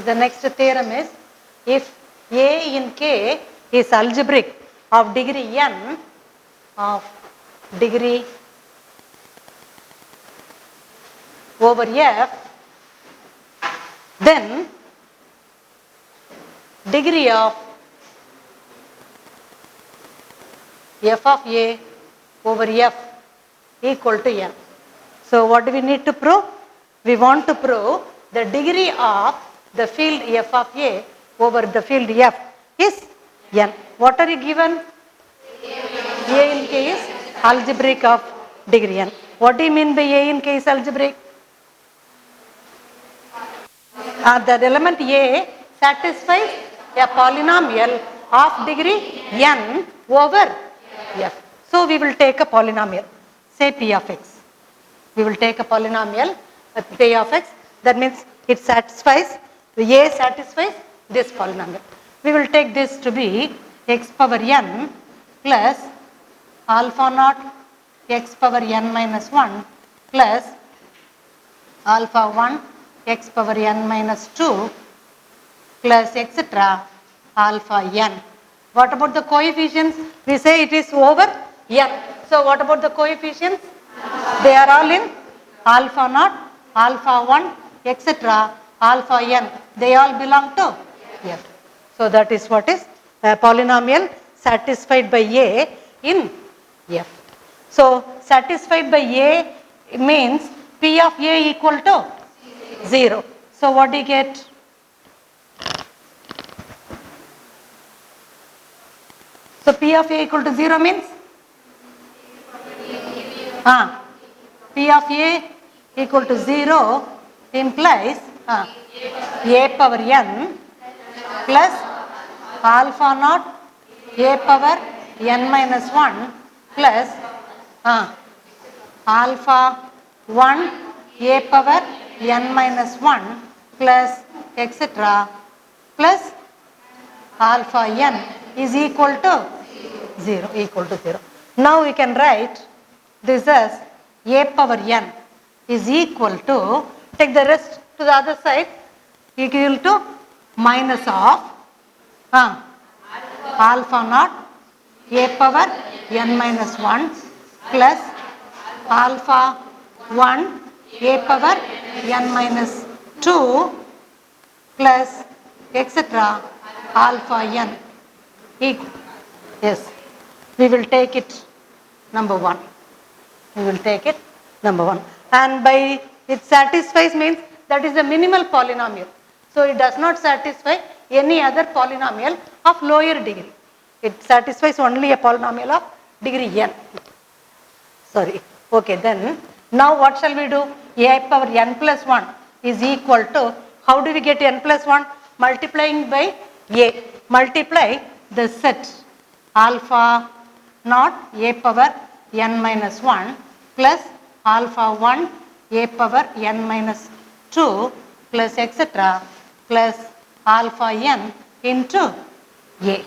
the next theorem is, if A in K is algebraic of degree n over F, then degree of f of A over F equal to n. So what do we need to prove? We want to prove the degree of the field f of A over the field F is n. What are you given? A in K is algebraic of degree n. What do you mean by A in K is algebraic? The element A satisfies a polynomial of degree n over F. So we will take a polynomial, say P of x. We will take a polynomial P of x. That means it satisfies, A satisfies this polynomial. We will take this to be x power n plus alpha naught x power n minus 1 plus alpha 1 x power n minus 2 plus etc. alpha n. What about the coefficients? We say it is over n. So what about the coefficients? They are all in alpha naught, alpha 1, etc. alpha n. They all belong to f. So that is what is a polynomial satisfied by A in f. So satisfied by A means P of A equal to 0. So what do you get? So P of A equal to 0 means? P of A equal to 0 implies A power n plus alpha naught A power n minus 1 plus alpha 1 A power n minus 1 plus etc. plus alpha n is equal to 0, Now we can write this as A power n is equal to, take the rest to the other side, equal to minus of alpha naught A power n minus 1 plus alpha 1 A power n minus 2 plus etc. alpha n equal. Yes, we will take it number 1. And by it satisfies means that is a minimal polynomial. So it does not satisfy any other polynomial of lower degree. It satisfies only a polynomial of degree n. Okay, then now what shall we do? A power n plus 1 is equal to, how do we get n plus 1? Multiplying by A. Multiply the set alpha naught A power n minus 1 plus alpha 1 A power n minus 2 plus etc. plus alpha n into A.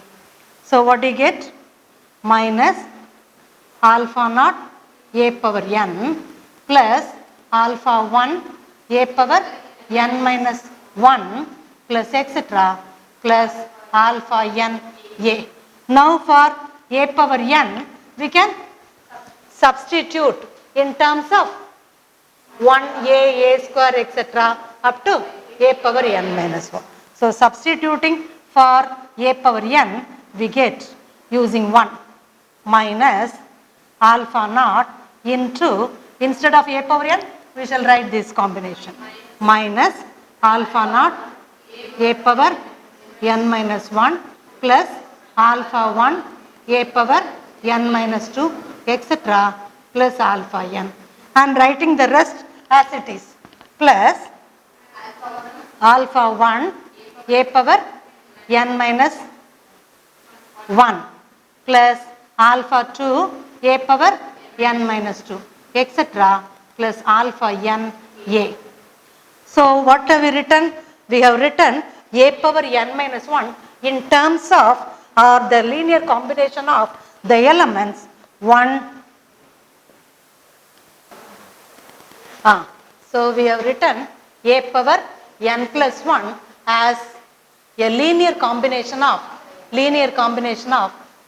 So what do you get? Minus alpha naught A power n plus alpha 1 A power n minus 1 plus etc. plus alpha n A. Now for A power n, we can substitute in terms of 1a, a square, etc. up to A power n minus 1. So substituting for A power n, we get using 1 minus alpha naught into, instead of A power n, we shall write this combination, minus alpha naught A power n minus 1 plus alpha 1 A power n minus 2 etc. plus alpha n. I am writing the rest as it is, plus alpha 1 A power n minus 1 plus alpha 2 A power n minus 2 etc. plus alpha n A. So what have we written? We have written A power n minus 1 in terms of, or the linear combination of the elements 1. So we have written A power n plus 1 as a linear combination of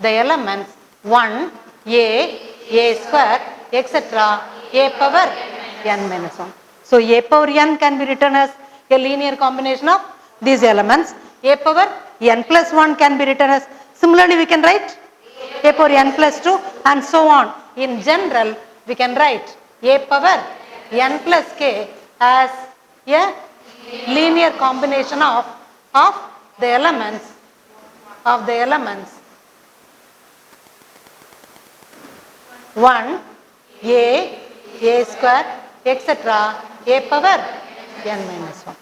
the elements 1, a square, etc., a power n minus 1. So, a power n can be written as a linear combination of these elements. A power n plus 1 can be written as, similarly we can write a power n plus 2 and so on. In general, we can write a power n plus k as a linear combination of the elements 1, a square, etc., a power n minus 1.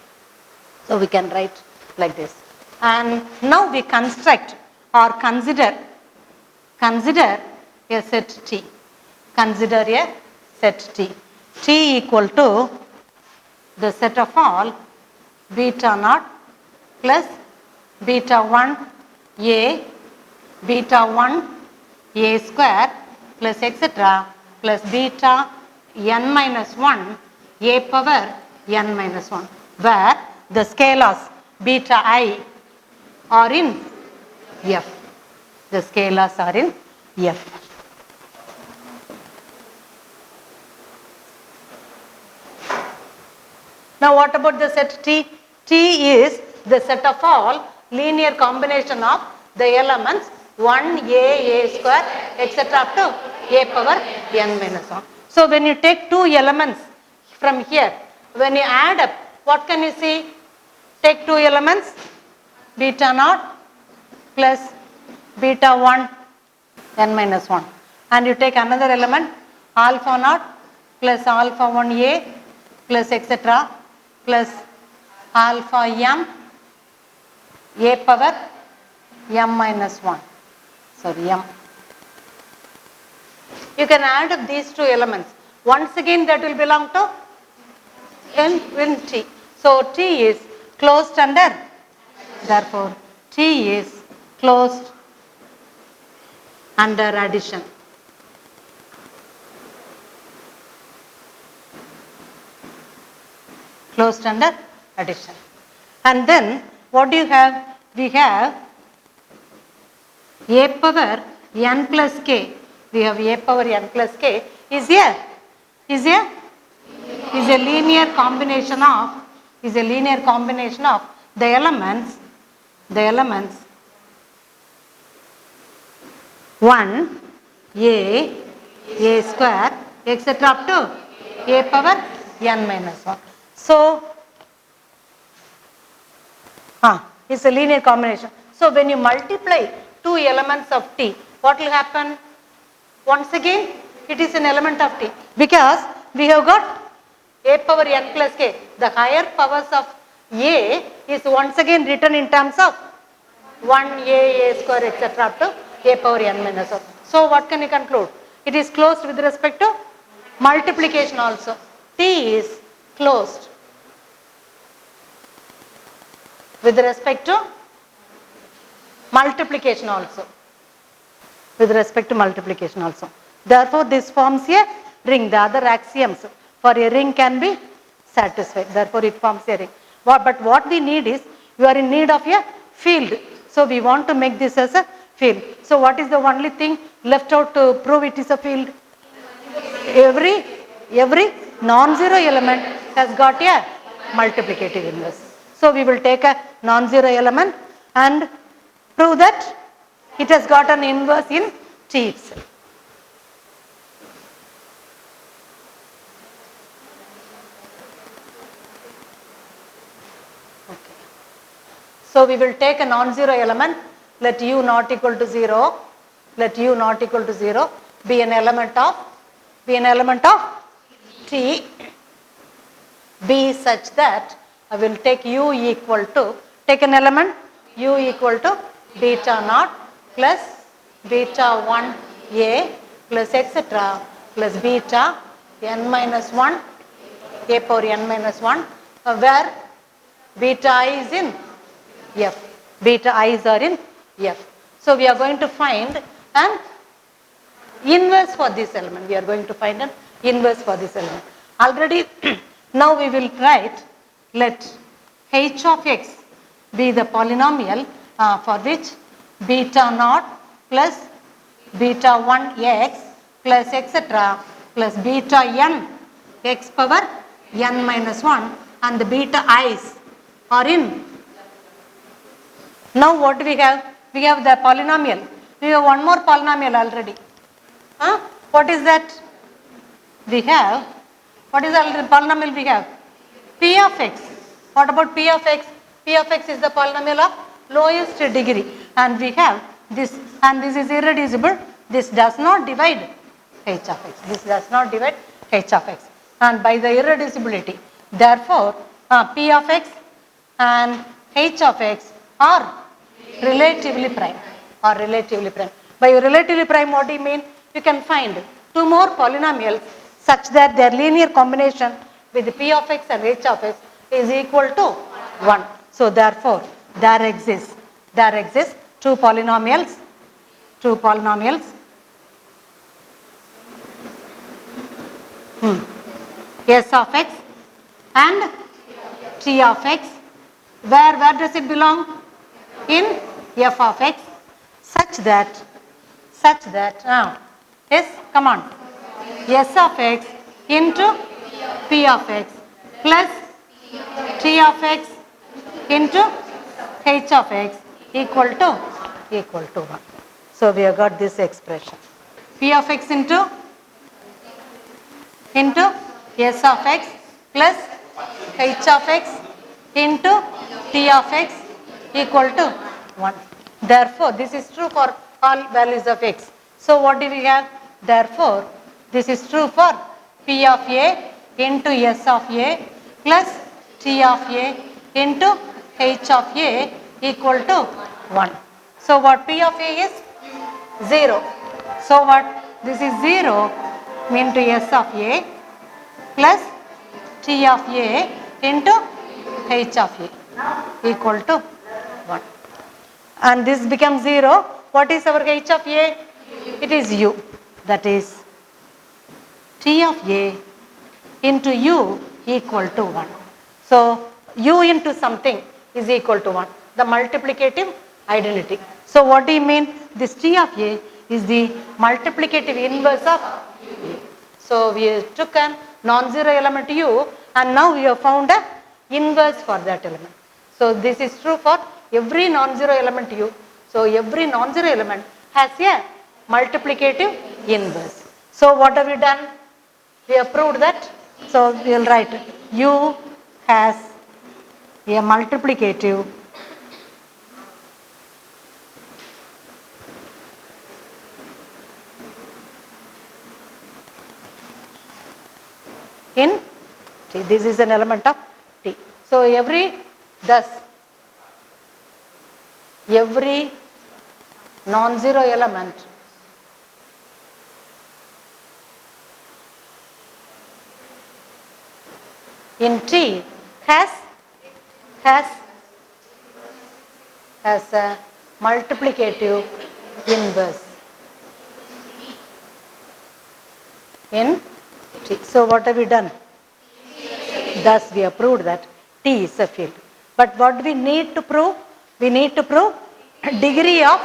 So, we can write like this. And now we construct or consider a set T. Consider a set T. T equal to the set of all beta naught plus beta 1 a, beta 1 a square plus etc. plus beta n minus 1 a power n minus 1, where the scalars beta I are in F. The scalars are in F. Now, what about the set T? T is the set of all linear combination of the elements 1, a square, etc. up to a power n minus 1. So, when you take two elements from here, when you add up, what can you see? Take two elements, beta naught plus beta 1 n minus 1, and you take another element alpha naught plus alpha 1 a plus etc. plus alpha m a power m minus 1, sorry m. You can add up these two elements. Once again that will belong to in T. So, T is closed under, therefore, T is closed under addition. Closed under addition. And then what do you have? We have a power n plus k. We have a power n plus k is a linear combination of the elements 1 a square etc. up to a power n minus 1. So, it's a linear combination. So, when you multiply two elements of T, what will happen? Once again, it is an element of T, because we have got a power n plus k. The higher powers of a is once again written in terms of 1 a square etc. up to a power n minus 1. So, what can you conclude? It is closed with respect to multiplication also. T is closed with respect to multiplication also. Therefore, this forms a ring. The other axioms for a ring can be satisfied. Therefore, it forms a ring. But what we need is, you are in need of a field. So, we want to make this as a field. So, what is the only thing left out to prove it is a field? Every non-zero element has got a multiplicative inverse. So, we will take a non-zero element and prove that it has got an inverse in T itself. Okay. So, we will take a non-zero element, let u not equal to 0, be an element of T, be such that I will take u equal to, take an element u equal to beta naught plus beta 1 a plus etc. plus beta n minus 1 a power n minus 1, where beta I is in F. Beta i's are in F. So, we are going to find an inverse for this element. Already now we will write, let h of x be the polynomial for which beta naught plus beta 1 x plus etc. plus beta n x power n minus 1 and the beta i's are in. Now what do we have? We have the polynomial. We have one more polynomial already. What is that? We have, what is the polynomial we have? P of x. What about P of x? P of x is the polynomial of lowest degree, and we have this, and this is irreducible. This does not divide h of x. This does not divide h of x, and by the irreducibility, therefore P of x and h of x are relatively prime, or relatively prime. By relatively prime, what do you mean? You can find two more polynomials such that their linear combination with P of x and h of x is equal to 1. So therefore, there exists two polynomials, s of x and t of x. Where does it belong? In f of x, such that yes, come on, s of x into p of x plus t of x into h of x equal to 1. So we have got this expression, p of x into s of x plus h of x into t of x equal to 1. Therefore, this is true for all values of x. So what do we have? Therefore, this is true for p of a into s of a plus t of a into h of a equal to 1. So what p of a is? 0. So what? This is 0 into s of a plus t of a into h of a equal to 1. And this becomes 0. What is our h of a? It is u. That is t of a into u equal to 1. So u into something is equal to 1. The multiplicative identity. So what do you mean? This t of a is the multiplicative inverse of u. So we took a non-zero element u, and now we have found a inverse for that element. So this is true for every non-zero element u. So every non-zero element has a multiplicative inverse. So what have we done? We have proved that. So we will write u has a multiplicative in T. This is an element of T. So every non-zero element in T has a multiplicative inverse in T. So what have we done? Thus we have proved that T is a field. But what do we need to prove? We need to prove degree of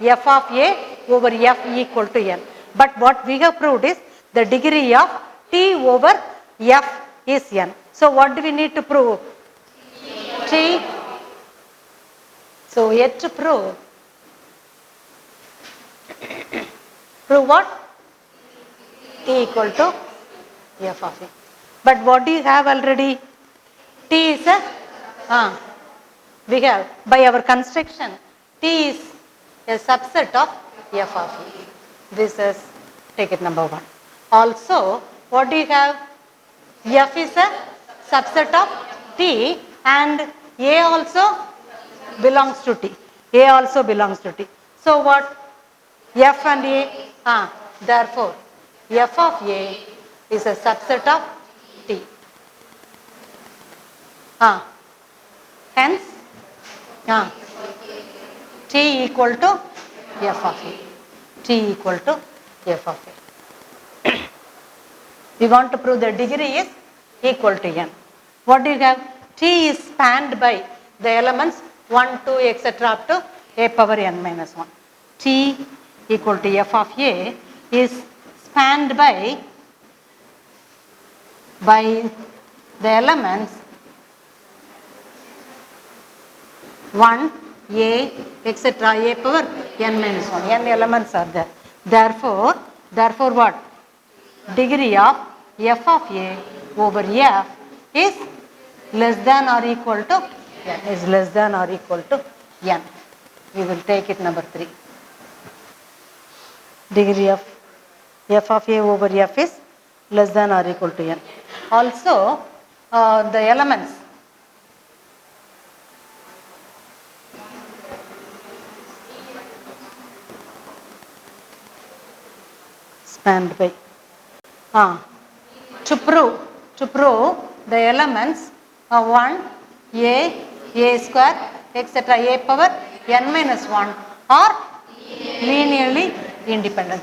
f of a over f equal to n. But what we have proved is the degree of T over f is n. So what do we need to prove? T. So yet to prove what? T equal to f of a. But what do you have already? T is a, we have, by our construction, T is a subset of f of a. This is ticket number 1. Also, what do you have? F is a subset of T, and A also belongs to T. A also belongs to T. So what? F and A, therefore, f of A is a subset of T. Hence, T equal to f of A. T equal to f of A. We want to prove the degree is equal to n. What do you have? T is spanned by the elements 1, 2, etc. up to a power n minus 1. T equal to f of a is spanned by the elements 1, a, etc. a power n minus 1. N elements are there. Therefore what? Degree of f of a over f is less than or equal to n. Is less than or equal to n. We will take it number 3. Degree of f of a over f is less than or equal to n. Also, the elements spanned by to prove the elements of 1, a square, etc. a power n minus 1 are linearly independent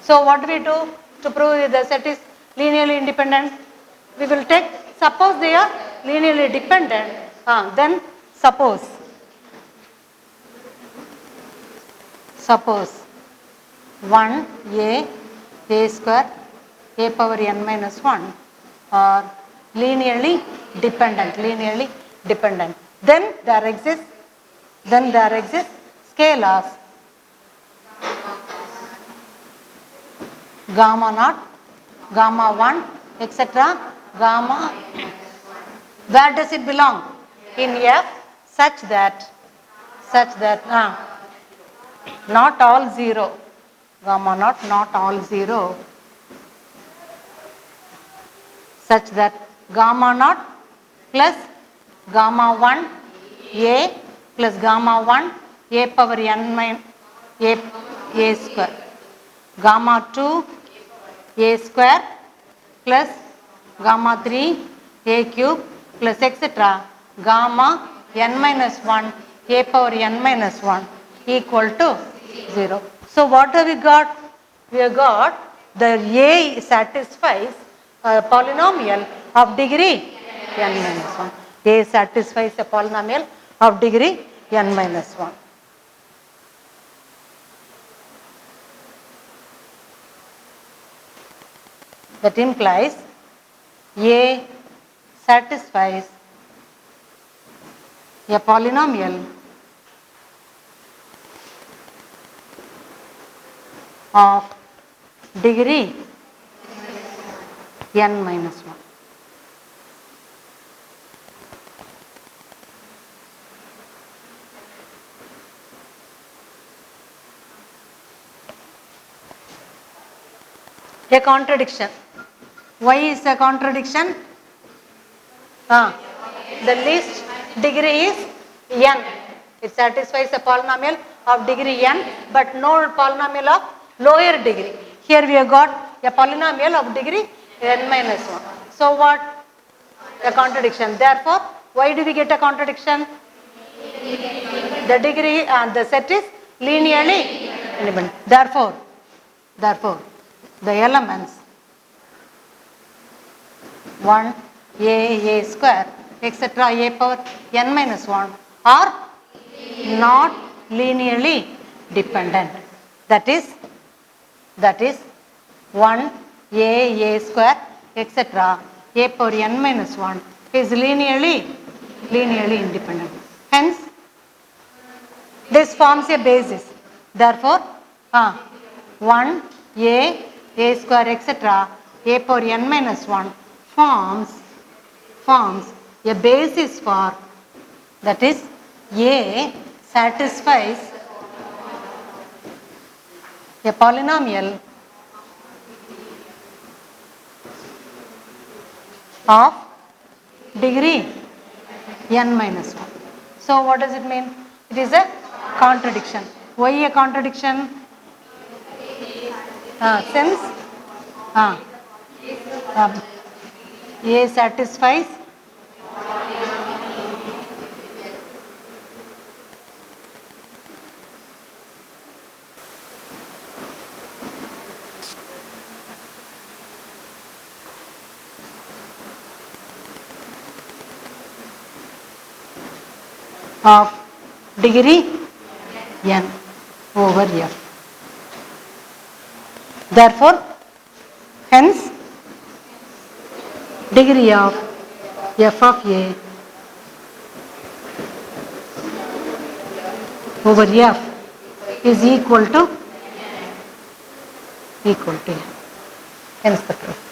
So what do we do to prove the set is linearly independent? We will take, suppose they are linearly dependent, then suppose 1, a square, a power n minus 1 are linearly dependent. Then there exists scalars gamma naught, gamma 1, etc. gamma. Where does it belong? In F, such that not all 0, gamma naught not all 0, such that gamma naught plus gamma 1 a plus gamma 1 a power n minus a square, gamma 2 a square plus gamma 3 a cube plus etc. gamma n minus 1 a power n minus 1 equal to 0. So what have we got? We have got the A satisfies a polynomial of degree n minus 1. A satisfies a polynomial of degree n minus 1. That implies A satisfies a polynomial of degree n minus 1. A contradiction. Why is a contradiction? The least degree is n. It satisfies a polynomial of degree n, but no polynomial of lower degree. Here we have got a polynomial of degree n minus 1. So what? A contradiction. Therefore, why do we get a contradiction? The degree and the set is linearly independent. Therefore, the elements 1, a square, etc. a power n minus 1 are not linearly dependent. That is 1, a square, etc. a power n minus 1 is linearly independent. Hence, this forms a basis. Therefore, 1, a square, etc. a power n minus 1 forms a basis for, that is, A satisfies a polynomial of degree n minus 1. So what does it mean? It is a contradiction. Why a contradiction? Since A satisfies of degree n over f. Therefore, hence degree of f of a over f is equal to n. Hence the proof.